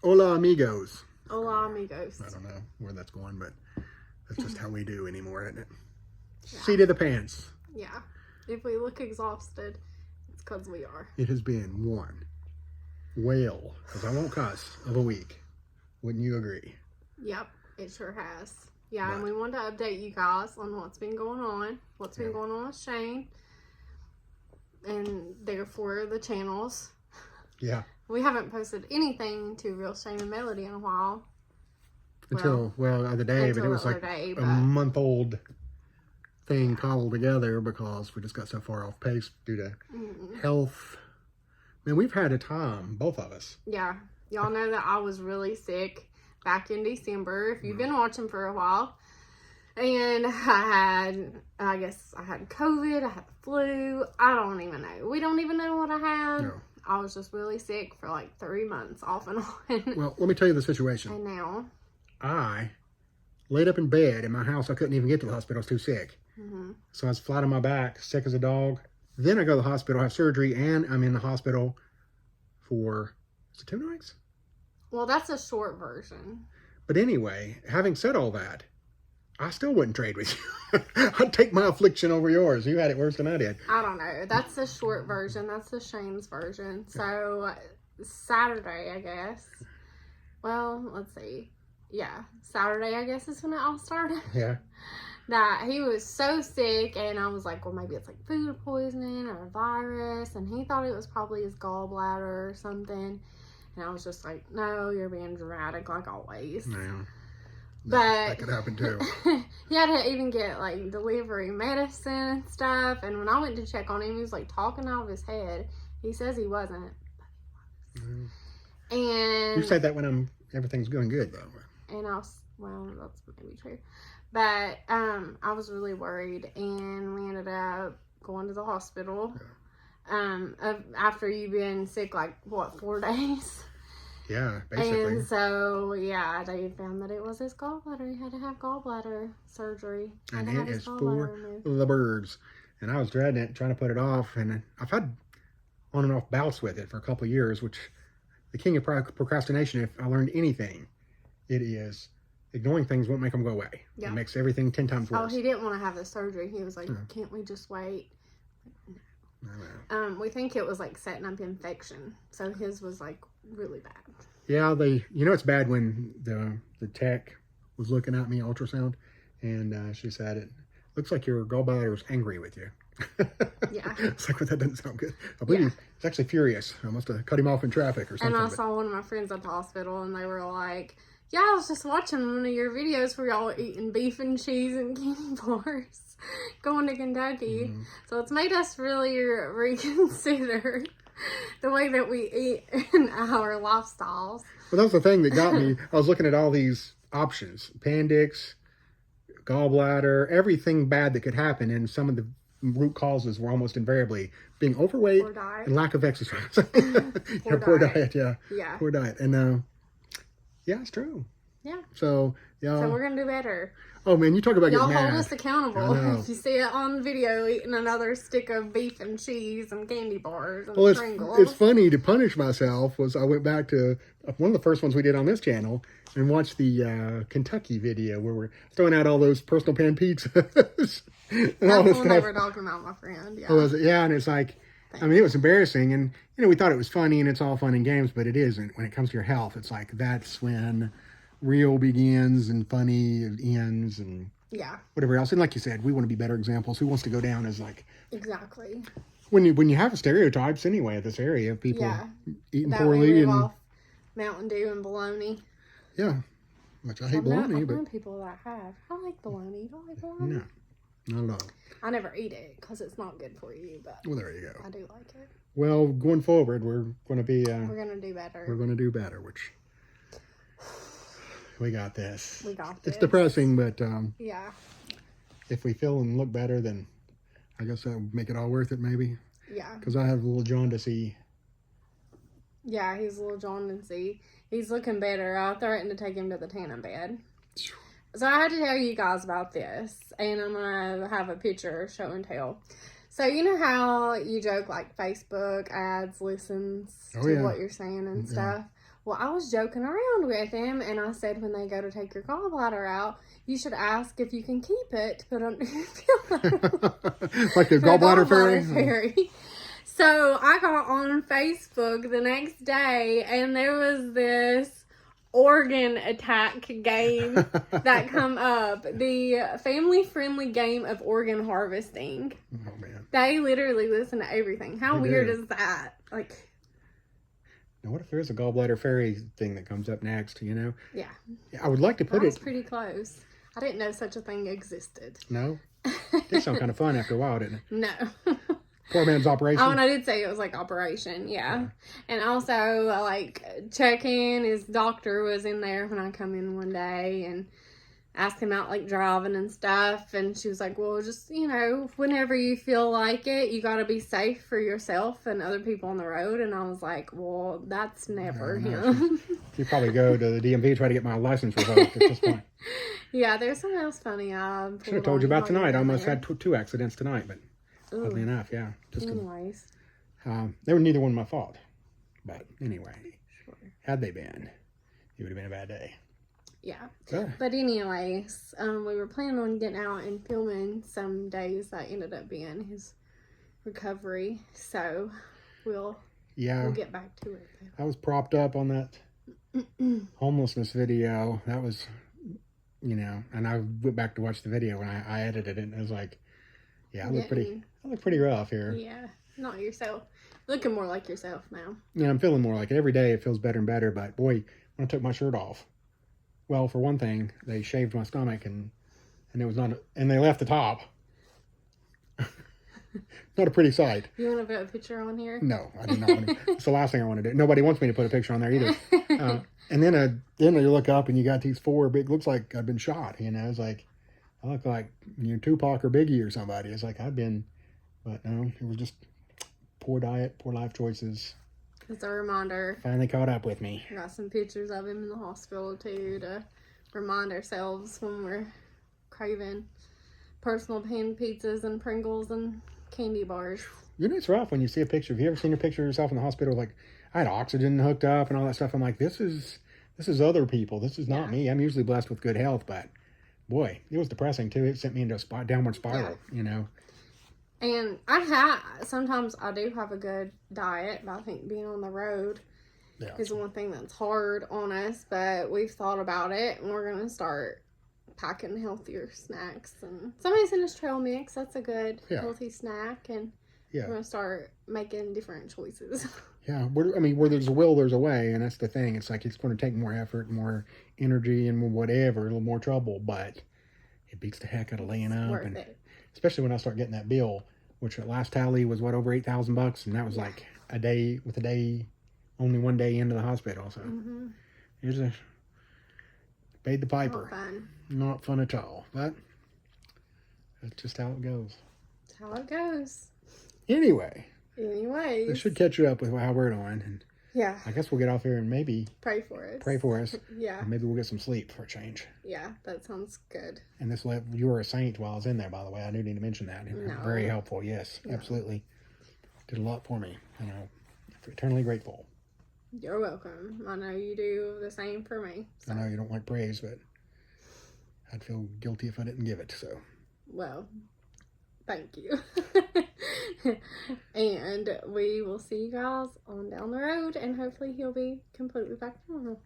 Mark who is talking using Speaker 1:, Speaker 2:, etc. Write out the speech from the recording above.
Speaker 1: Hola, amigos.
Speaker 2: Hola, amigos.
Speaker 1: I don't know where that's going, but that's just how we do anymore, isn't it?
Speaker 2: Yeah.
Speaker 1: Seat of the pants.
Speaker 2: Yeah. If we look exhausted, it's because we are.
Speaker 1: It has been one whale, because I won't cuss, of a week. Wouldn't you agree?
Speaker 2: Yep, it sure has. Yeah,
Speaker 1: But,
Speaker 2: and we wanted to update you guys on what's been going on. What's been going on with Shane. And therefore the channels.
Speaker 1: Yeah.
Speaker 2: We haven't posted anything to Real Shane and Melody in a while.
Speaker 1: Until, the other day, but it was like a month-old thing cobbled together because we just got so far off pace due to health. Man, we've had a time, both of us.
Speaker 2: Yeah. Y'all know that I was really sick back in December, if you've been watching for a while. And I had COVID, I had the flu, I don't even know. We don't even know what I had.
Speaker 1: No.
Speaker 2: I was just really sick for like 3 months off and on.
Speaker 1: Well, let me tell you the situation.
Speaker 2: And now?
Speaker 1: I laid up in bed in my house. I couldn't even get to the hospital. I was too sick. So I was flat on my back, sick as a dog. Then I go to the hospital, have surgery, and I'm in the hospital for, is it 2 nights?
Speaker 2: Well, that's a short version.
Speaker 1: But anyway, having said all that, I still wouldn't trade with you. I'd take my affliction over yours. You had it worse than I did.
Speaker 2: I don't know. That's the short version. That's the Shane's version. So, Saturday, I guess. Well, let's see. Yeah, Saturday, I guess, is when it all started.
Speaker 1: Yeah.
Speaker 2: That he was so sick, and I was like, well, maybe it's like food poisoning or a virus, and he thought it was probably his gallbladder or something. And I was just like, no, you're being dramatic like always.
Speaker 1: Yeah.
Speaker 2: But
Speaker 1: that could happen too.
Speaker 2: He had to even get like delivery medicine and stuff. And when I went to check on him, he was like talking out of his head. He says he wasn't, but he was. And
Speaker 1: you said that when everything's going good though.
Speaker 2: And well, that's maybe true. But I was really worried, and we ended up going to the hospital. After you've been sick like 4 days.
Speaker 1: Yeah, basically.
Speaker 2: And so, yeah, they found that it was his gallbladder. He had to have gallbladder surgery.
Speaker 1: And it is for the birds. And I was dreading it, trying to put it off. And I've had on and off bouts with it for a couple of years, which the king of procrastination, if I learned anything, it is ignoring things won't make them go away. Yeah. It makes everything 10 times worse.
Speaker 2: Oh, he didn't want to have the surgery. He was like, can't we just wait? No. We think it was like setting up infection. So his was like really bad.
Speaker 1: Yeah, it's bad when the tech was looking at me, ultrasound, and she said, it looks like your gallbladder is angry with you.
Speaker 2: Yeah.
Speaker 1: It's like, well, that doesn't sound good. I believe he's actually furious. I must have cut him off in traffic or something.
Speaker 2: And I saw one of my friends at the hospital, and they were like, yeah, I was just watching one of your videos where y'all eating beef and cheese and candy bars going to Kentucky. So it's made us really reconsider the way that we eat in our lifestyles.
Speaker 1: Well, that's the thing that got me. I was looking at all these options. Appendix, gallbladder, everything bad that could happen. And some of the root causes were almost invariably being overweight and lack of exercise. Poor diet. Yeah. Poor diet. And yeah, it's true.
Speaker 2: Yeah.
Speaker 1: So,
Speaker 2: So we're going to do better.
Speaker 1: Oh, man, you talk about
Speaker 2: y'all
Speaker 1: getting mad.
Speaker 2: Hold us accountable. If you see it on video eating another stick of beef and cheese and candy bars and Pringles.
Speaker 1: It's funny to punish myself was I went back to one of the first ones we did on this channel and watched the Kentucky video where we're throwing out all those personal pan pizzas.
Speaker 2: That's the one they were talking about, my friend. Yeah.
Speaker 1: Oh, was it? Yeah, and it's like, I mean, it was embarrassing. And, we thought it was funny and it's all fun and games, but it isn't. When it comes to your health, it's like that's when real begins and funny ends and whatever else. And like you said, we want to be better examples. Who wants to go down as like
Speaker 2: exactly
Speaker 1: when you have stereotypes anyway of this area of people eating
Speaker 2: that
Speaker 1: poorly and
Speaker 2: off Mountain Dew and bologna.
Speaker 1: Yeah, which I hate bologna, but
Speaker 2: people that have. I like bologna. You don't like bologna?
Speaker 1: No, not at all.
Speaker 2: I never eat it because it's not good for you. But
Speaker 1: well, there you go.
Speaker 2: I do like it.
Speaker 1: Well, going forward, we're going to be.
Speaker 2: We're going to do better.
Speaker 1: We're going to do better, which. We got this.
Speaker 2: We got this.
Speaker 1: It's depressing, but
Speaker 2: yeah.
Speaker 1: If we feel and look better, then I guess that'll make it all worth it, maybe.
Speaker 2: Yeah.
Speaker 1: Because I have a little jaundice.
Speaker 2: Yeah, he's a little jaundice. He's looking better. I threatened to take him to the tanning bed. So I had to tell you guys about this, and I'm going to have a picture show and tell. So you know how you joke like Facebook ads listens to what you're saying and stuff? Well, I was joking around with him, and I said, when they go to take your gallbladder out, you should ask if you can keep it to put under your pillow.
Speaker 1: Like the gallbladder fairy?
Speaker 2: fairy. So I got on Facebook the next day, and there was this organ attack game that come up. The family-friendly game of organ harvesting.
Speaker 1: Oh, man.
Speaker 2: They literally listen to everything. How
Speaker 1: They
Speaker 2: weird
Speaker 1: do.
Speaker 2: is that? Like,
Speaker 1: Now, what if there's a gallbladder fairy thing that comes up next, you know?
Speaker 2: yeah.
Speaker 1: I would like to put
Speaker 2: That was
Speaker 1: it...
Speaker 2: pretty close. I didn't know such a thing existed.
Speaker 1: No? It did sound kind of fun after a while, didn't it?
Speaker 2: No.
Speaker 1: Poor man's operation.
Speaker 2: Oh, and I did say it was like operation, yeah. And also, like, check-in, his doctor was in there when I come in one day and asked him out, like, driving and stuff. And she was like, well, just, you know, whenever you feel like it, you got to be safe for yourself and other people on the road. And I was like, well, that's never
Speaker 1: No,
Speaker 2: him.
Speaker 1: You probably go to the DMV, try to get my license revoked at this point.
Speaker 2: Yeah, there's something else funny.
Speaker 1: Should have told you about tonight. I almost had two accidents tonight, but oddly enough, yeah.
Speaker 2: Anyways.
Speaker 1: They were neither one my fault. But anyway,
Speaker 2: Sure.
Speaker 1: had they been, it would have been a bad day.
Speaker 2: Yeah.
Speaker 1: So,
Speaker 2: But anyways, we were planning on getting out and filming some days that ended up being his recovery. So we'll get back to it.
Speaker 1: I was propped up on that homelessness video. That was, you know, and I went back to watch the video and I edited it and I was like, yeah, I look pretty rough here.
Speaker 2: Yeah, not yourself. Looking more like yourself now.
Speaker 1: Yeah, I'm feeling more like it. Every day it feels better and better, but boy, when I took my shirt off, well, for one thing, they shaved my stomach and it was not, and they left the top. Not a pretty sight.
Speaker 2: You want to put a picture on here?
Speaker 1: No, I do not want to. It's the last thing I want to do. Nobody wants me to put a picture on there either. And then you look up and you got these four big, looks like I've been shot, you know. It's like, I look like, you know, Tupac or Biggie or somebody. It's like I've been, but no, it was just poor diet, poor life choices.
Speaker 2: It's a reminder.
Speaker 1: Finally caught up with me.
Speaker 2: I got some pictures of him in the hospital too to remind ourselves when we're craving personal pan pizzas and Pringles and candy bars.
Speaker 1: You know, it's rough when you see a picture. Have you ever seen a picture of yourself in the hospital? Like, I had oxygen hooked up and all that stuff. I'm like, this is other people. This is not me. I'm usually blessed with good health, but boy, it was depressing too. It sent me into a downward spiral, you know.
Speaker 2: And sometimes I do have a good diet, but I think being on the road is one thing that's hard on us, but we've thought about it and we're going to start packing healthier snacks. And somebody's in his trail mix. That's a good healthy snack. And we're going to start making different choices.
Speaker 1: Yeah. Where there's a will, there's a way. And that's the thing. It's like, it's going to take more effort, more energy and more whatever, a little more trouble, but it beats the heck out of laying up.
Speaker 2: Worth
Speaker 1: and
Speaker 2: it.
Speaker 1: Especially when I start getting that bill, which at last tally was over $8,000, and that was like only one day into the hospital. So here's paid the piper. Not fun at all, but that's just how it goes.
Speaker 2: That's how it goes.
Speaker 1: Anyways,
Speaker 2: I
Speaker 1: should catch you up with how we're doing, and I guess we'll get off here and maybe
Speaker 2: pray for us.
Speaker 1: And maybe we'll get some sleep for a change.
Speaker 2: Yeah, that sounds good.
Speaker 1: And you were a saint while I was in there, by the way. I do need to mention that. Very helpful. Yes, absolutely. Did a lot for me. You know, eternally grateful.
Speaker 2: You're welcome. I know you do the same for me. So.
Speaker 1: I know you don't like praise, but I'd feel guilty if I didn't give it. So.
Speaker 2: Well, thank you. And we will see you guys on down the road, and hopefully he'll be completely back to normal.